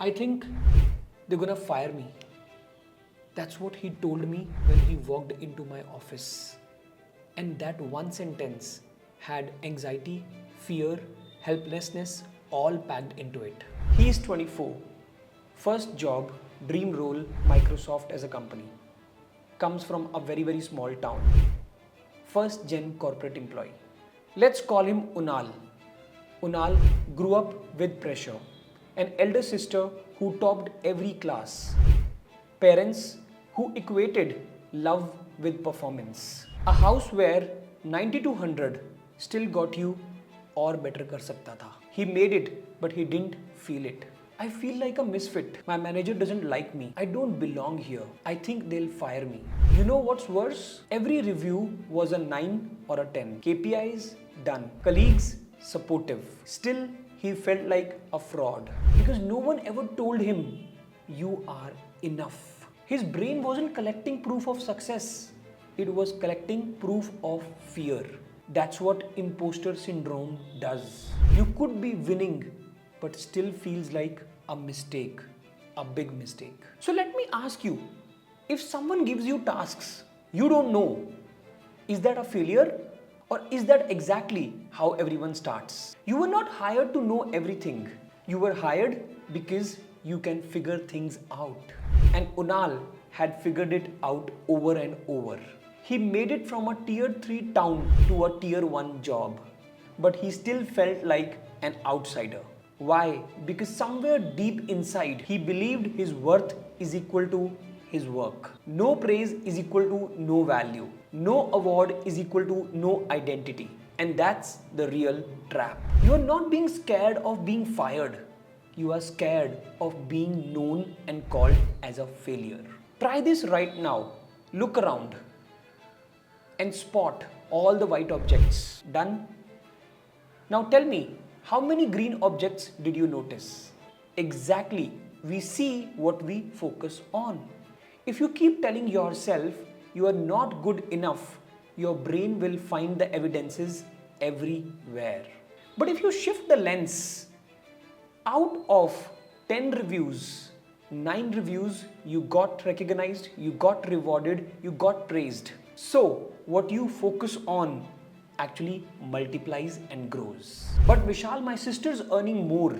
I think they're gonna fire me. That's what he told me when he walked into my office. And that one sentence had anxiety, fear, helplessness all packed into it. He is 24. First job, dream role, Microsoft as a company. Comes from a very small town. First gen corporate employee. Let's call him Unal. Unal grew up with pressure. An elder sister who topped every class. Parents who equated love with performance. A house where 90 to 100 still got you और better कर सकता था. He made it, but he didn't feel it. I feel like a misfit. My manager doesn't like me. I don't belong here. I think they'll fire me. You know what's worse? Every review was a 9 or a 10. KPIs done. Colleagues supportive. Still, he felt like a fraud because no one ever told him you are enough. His brain wasn't collecting proof of success. It was collecting proof of fear. That's what imposter syndrome does. You could be winning, but still feels like a mistake, a big mistake. So let me ask you, if someone gives you tasks you don't know, is that a failure? Or is that exactly how everyone starts? You were not hired to know everything. You were hired because you can figure things out. And Unal had figured it out over and over. He made it from a tier 3 town to a tier 1 job. But he still felt like an outsider. Why? Because somewhere deep inside, he believed his worth is equal to his work. No praise is equal to no value. No award is equal to no identity. And that's the real trap. You are not being scared of being fired. You are scared of being known and called as a failure. Try this right now. Look around and spot all the white objects. Done? Now tell me, how many green objects did you notice? Exactly. We see what we focus on. If you keep telling yourself you are not good enough, your brain will find the evidences everywhere. But if you shift the lens, out of 10 reviews, 9 reviews, you got recognized, you got rewarded, you got praised. So what you focus on actually multiplies and grows. But Vishal, my sister's earning more.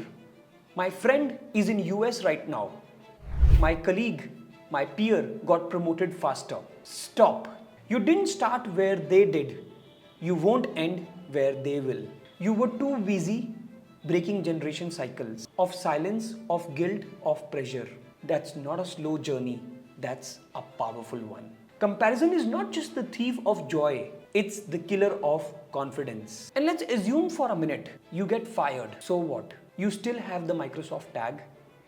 My friend is in US right now. My colleague, my peer got promoted faster. Stop. You didn't start where they did. You won't end where they will. You were too busy breaking generation cycles of silence, of guilt, of pressure. That's not a slow journey. That's a powerful one. Comparison is not just the thief of joy. It's the killer of confidence. And let's assume for a minute you get fired. So what? You still have the Microsoft tag.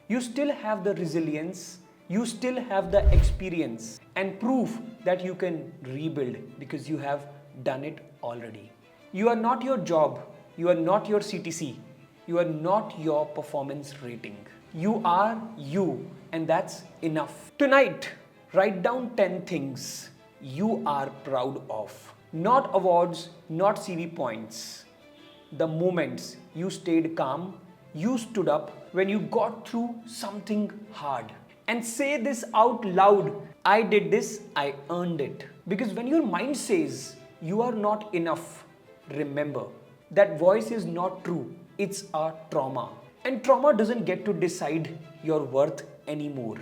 You still have the resilience. You still have the experience and proof that you can rebuild because you have done it already. You are not your job. You are not your CTC. You are not your performance rating. You are you, and that's enough. Tonight, write down 10 things you are proud of. Not awards, not CV points. The moments you stayed calm, you stood up when you got through something hard. And say this out loud. I did this, I earned it. Because when your mind says you are not enough, remember that voice is not true. It's a trauma. And trauma doesn't get to decide your worth anymore.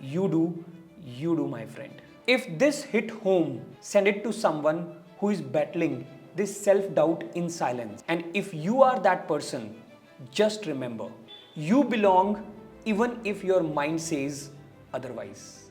You do, my friend. If this hit home, send it to someone who is battling this self-doubt in silence. And if you are that person, just remember, you belong even if your mind says otherwise.